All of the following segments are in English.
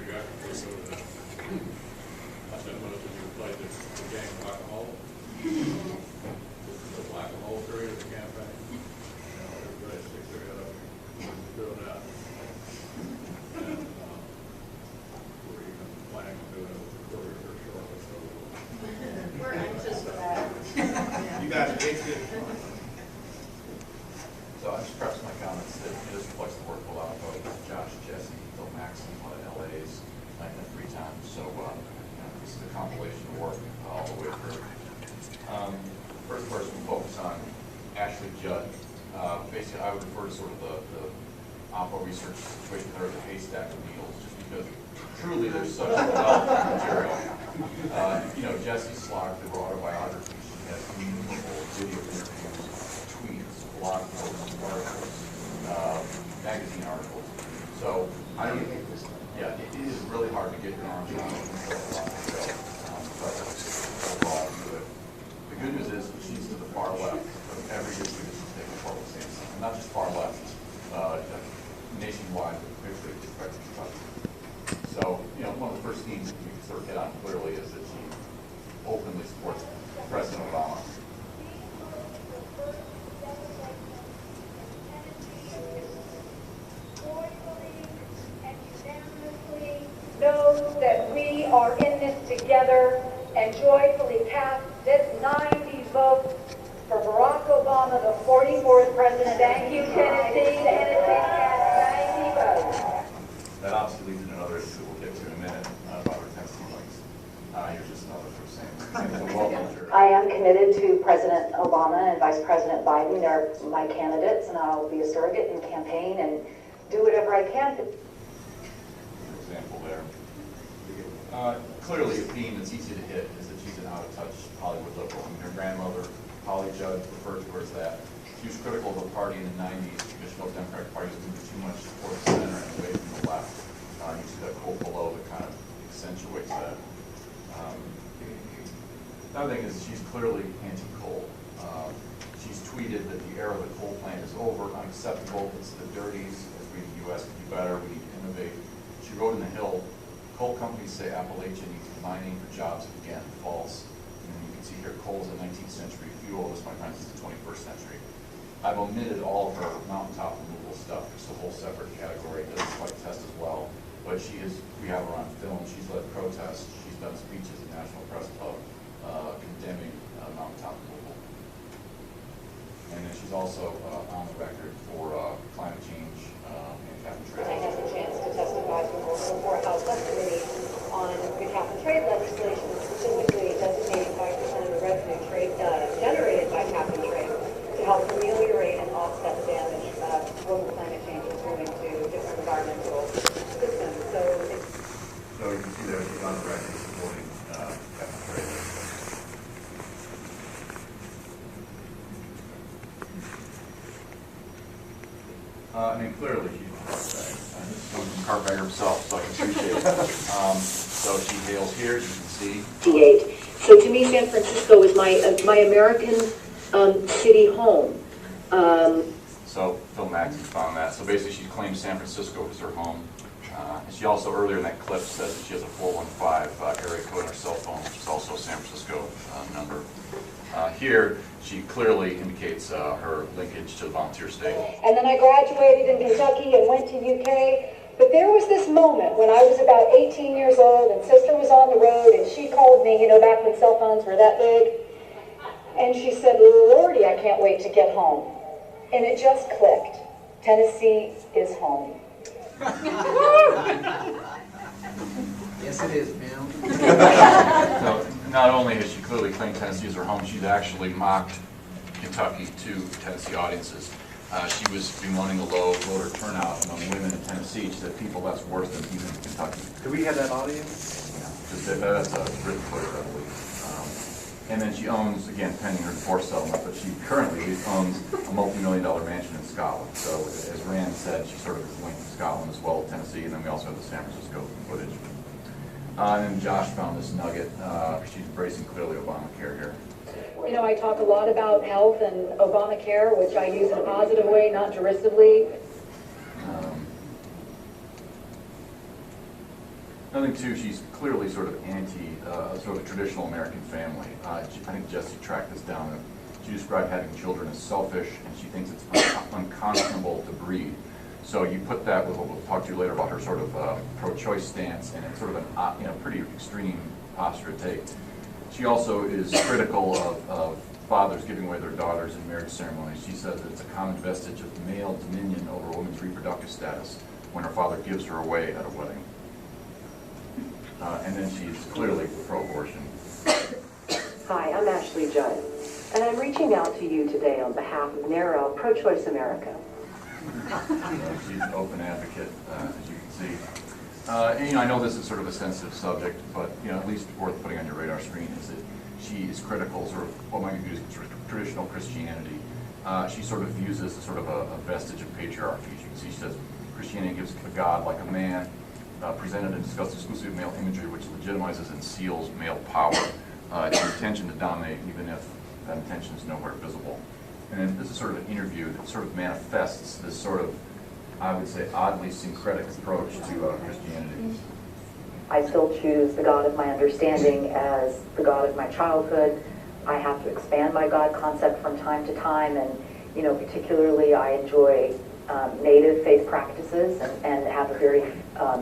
you actually go to that. I said, well, did you play the game whack-a-mole? This is the whack-a-mole period of the campaign. You know, everybody sticks their head up and do that. And we're even planning on doing it with the courier here shortly, so We're anxious for that. You guys are big good. So I just preface my comments that this reflects the work of a lot of folks, Josh, Jesse, Phil Maxon, a lot of LAs, and free time. So this is a compilation of work all the way through. First person we focus on, Ashley Judd. Basically, I would refer to sort of the OPPO research situation there as a haystack of needles, just because truly there's such a wealth of material. You know, Jesse slogged through her autobiography. She has innumerable video interviews, tweets, blog posts, articles, magazine articles. So yeah, it is really hard to get your arms around it. But overall, good. The good news is she's to the far left of every issue that she's taking public stance on, and not just far left, nationwide, but particularly with respect to Kentucky. So, you know, one of the first themes that we can sort of hit on clearly is that she openly supports President Obama. Knows that we are in this together and joyfully cast this 90 votes for Barack Obama, the 44th president. Thank you, Tennessee. Tennessee cast 90 votes. That obviously leads to another issue that we'll get to in a minute about our Tennessee links. Here's just another for saying. So welcome, Jerry. I am committed to President Obama and Vice President Biden. They're my candidates, and I'll be a surrogate and campaign and do whatever I can to. Example there. Clearly, a theme that's easy to hit is that she's an out-of-touch Hollywood liberal. I mean, her grandmother, Holly Judd, referred to her as that. She was critical of the party in the 90s because she felt the Democratic Party was moving too much toward the center and away from the left. You see that quote below that kind of accentuates that. Another thing is she's clearly anti-coal. She's tweeted that the era of the coal plant is over, unacceptable. It's the dirties. As we in the U.S. can do better, we need to innovate. She wrote in the Hill, coal companies say Appalachia needs mining for jobs. Again, false. And you can see here, coal is a 19th century fuel. This might find it's the 21st century. I've omitted all of her mountaintop removal stuff. It's a whole separate category. It doesn't quite test as well. But we have her on film. She's led protests. She's done speeches at National Press Club condemning mountaintop removal. And then she's also on the record for climate change and cap and trade. I had the chance to testify before House Subcommittee on the cap and trade legislation, specifically designating 5% of the revenue generated by cap and trade to help ameliorate and offset the damage global climate change is doing to different environmental systems. So you can see there she's on the record supporting cap and trade. I mean, clearly she's a carpetbagger. This is coming from Carpetbagger himself, so I can appreciate it. So she hails here, as you can see. So to me, San Francisco is my American city home. So Phil Maxon found that. So basically she claims San Francisco is her home. And she also, earlier in that clip, says that she has a 415 area code on her cell phone, which is also a San Francisco number. Here, she clearly indicates her linkage to the volunteer state. And then I graduated in Kentucky and went to UK. But there was this moment when I was about 18 years old and sister was on the road and she called me, you know, back when cell phones were that big. And she said, Lordy, I can't wait to get home. And it just clicked. Tennessee is home. Yes, it is, ma'am. So not only has she clearly claimed Tennessee as her home, she's actually mocked Kentucky to Tennessee audiences. She was bemoaning the low voter turnout among women in Tennessee. She said, people, that's worse than even in Kentucky. Do we have that audio? Yeah, that's a written quote, I believe. And then she owns, again, pending her divorce settlement, but she currently owns a multi-million-dollar mansion in Scotland. So as Rand said, she sort of is linked to Scotland as well as Tennessee, and then we also have the San Francisco footage. And then Josh found this nugget. She's embracing clearly Obamacare here. You know, I talk a lot about health and Obamacare, which I use in a positive way, not derisively. I think too, she's clearly sort of anti, sort of a traditional American family. I think Jessie tracked this down. She described having children as selfish, and she thinks it's unconscionable to breed. So you put that with what we'll talk to you later about her sort of pro-choice stance, and it's sort of an pretty extreme posture to take. She also is critical of fathers giving away their daughters in marriage ceremonies. She says that it's a common vestige of male dominion over a woman's reproductive status when her father gives her away at a wedding. And then she's clearly pro-abortion. Hi, I'm Ashley Judd, and I'm reaching out to you today on behalf of NARAL Pro-Choice America. She's an open advocate, as you can see. And I know this is sort of a sensitive subject, but at least worth putting on your radar screen is that she is critical, sort of what might be viewed as sort of traditional Christianity. She sort of views this as sort of a vestige of patriarchy. As you can see, she says Christianity gives a God like a man, presented and discussed exclusively male imagery, which legitimizes and seals male power. It's an intention to dominate, even if that intention is nowhere visible. And then this is sort of an interview that sort of manifests this sort of, I would say, oddly syncretic approach to Christianity. I still choose the God of my understanding as the God of my childhood. I have to expand my God concept from time to time, and particularly I enjoy native faith practices and have a very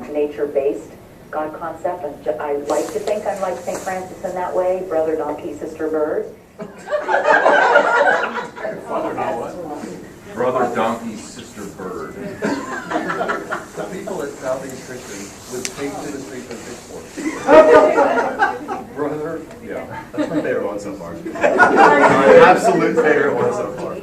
nature-based God concept. I like to think I'm like St. Francis in that way, brother donkey, sister bird. Father, not what? Brother donkey, sister bird. The people at Southeast Christian would take to the streets and pitchforks. Brother, yeah. That's my favorite one so far. My absolute favorite one so far.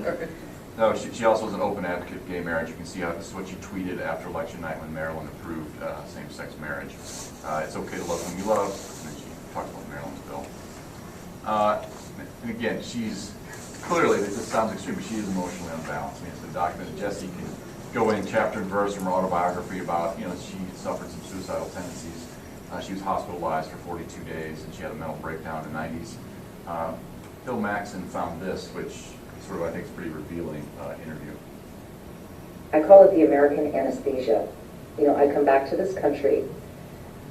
No, she also is an open advocate of gay marriage. You can see how this is what she tweeted after election night when Maryland approved same-sex marriage. It's okay to love whom you love, and then she talks about Maryland's bill. And again, she's clearly, this sounds extreme, but she is emotionally unbalanced. I mean, it's been documented. Jessie can go in chapter and verse from her autobiography about, she suffered some suicidal tendencies. She was hospitalized for 42 days, and she had a mental breakdown in the 90s. Bill Maxon found this, which sort of, I think, is a pretty revealing interview. I call it the American anesthesia. I come back to this country,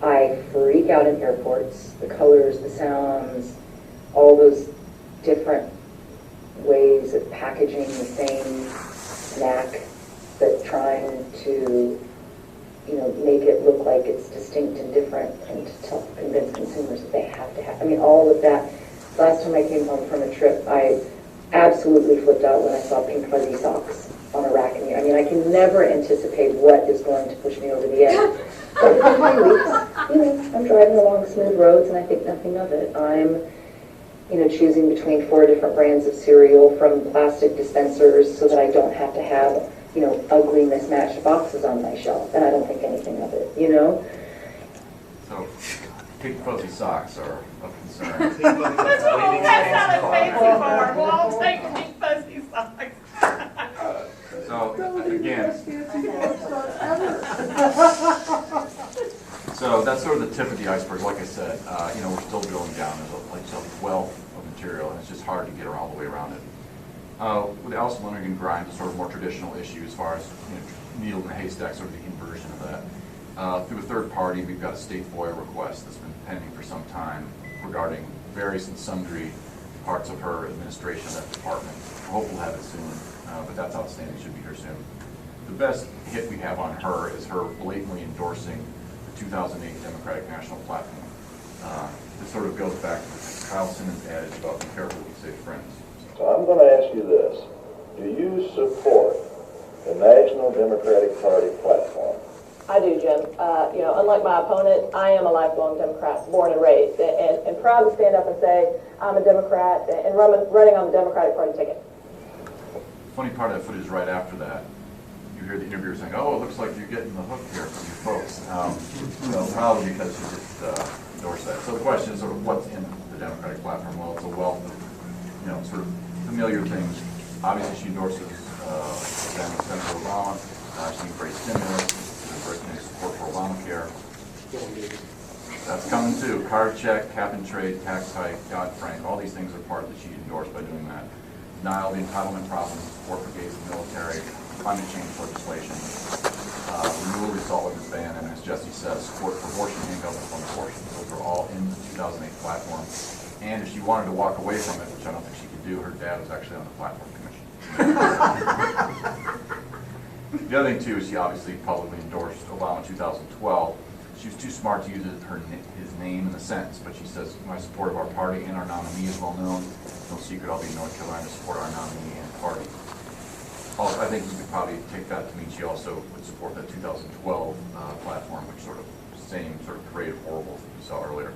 I freak out in airports, the colors, the sounds, all those different ways of packaging the same snack, but trying to, make it look like it's distinct and different, and to convince consumers that they have to have. I mean, all of that. Last time I came home from a trip, I absolutely flipped out when I saw pink fuzzy socks on a rack in here. I mean, I can never anticipate what is going to push me over the edge. But for 3 weeks, I'm driving along smooth roads and I think nothing of it. I'm, choosing between 4 different brands of cereal from plastic dispensers so that I don't have to have, ugly mismatched boxes on my shelf, and I don't think anything of it, So, pink fuzzy socks are of concern. That's what all that sounded fancy for. We'll all take pink fuzzy socks. So, again, so that's sort of the tip of the iceberg. Like I said, we're still drilling down. There's a wealth of material, and it's just hard to get all the way around it. With Alice Lonergan Grimes, it's sort of more traditional issue as far as needle in the haystack, sort of the inversion of that. Through a third party, we've got a state FOIA request that's been pending for some time regarding various and sundry parts of her administration of that department. We're hopeful to have it soon, but that's outstanding. It should be here soon. The best hit we have on her is her blatantly endorsing the 2008 Democratic National Platform. This sort of goes back to the Kyle Simmons adage about be careful what you say to friends. So I'm going to ask you this. Do you support the National Democratic Party platform? I do, Jim. Unlike my opponent, I am a lifelong Democrat, born and raised, and proud to stand up and say I'm a Democrat and running on the Democratic Party ticket. Funny part of that footage right after that, you hear the interviewer saying, "Oh, it looks like you're getting the hook here from your folks." Probably because she just endorsed that. So the question is sort of what's in the Democratic platform? Well, it's a wealth of sort of familiar things. Obviously, she endorses Senator Obama. She embraced stimulus. She's embracing support for Obamacare. That's coming too. Card check, cap and trade, tax hike, Dodd-Frank. All these things are part that she endorsed by doing that. Denial of the entitlement problem, support for gays and military, climate change legislation. renewal of the assault weapons ban, and as Jesse says, support for abortion and government fund abortion. Those are all in the 2008 platform. And if she wanted to walk away from it, which I don't think she could do, her dad was actually on the platform commission. The other thing too is she obviously publicly endorsed Obama in 2012. She was too smart to use his name in the sentence, but she says, my support of our party and our nominee is well known. No secret I'll be in North Carolina to support our nominee and party. Also, I think you could probably take that to mean she also would support that 2012 platform, which sort of same sort of parade of horribles that you saw earlier.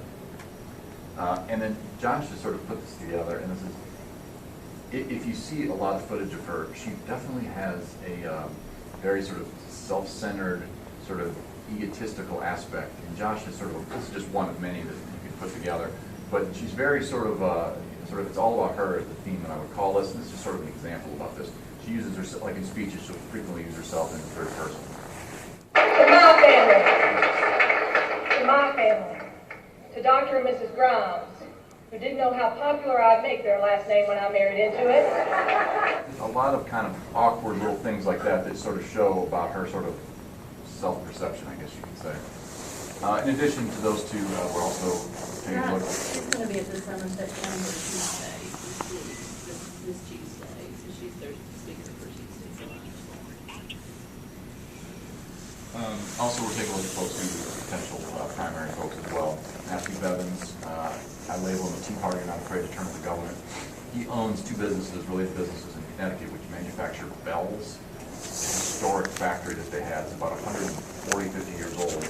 And then Josh has sort of put this together, and this is, if you see a lot of footage of her, she definitely has a very sort of self-centered, sort of egotistical aspect. And Josh is sort of, this is just one of many that you could put together, but she's very sort of, it's all about her is the theme that I would call this, and this is sort of an example about this. She uses herself, like in speeches, she'll frequently use herself in the third person. To my family, to Dr. and Mrs. Grimes, who didn't know how popular I'd make their last name when I married into it. A lot of kind of awkward little things like that that sort of show about her sort of self-perception, I guess you could say. In addition to those two, we're also taking a look. She's going to be at the Somerset County Tuesday, this Tuesday, so she's their speaker for Tuesday. Also, we're taking a look at folks who are potential primary folks as well. Matthew Bevins, I label him a Tea Party, not afraid to turn to the government. He owns two businesses, related businesses in Connecticut, which manufacture bells. It's a historic factory that they had. It's about 140, 50 years old.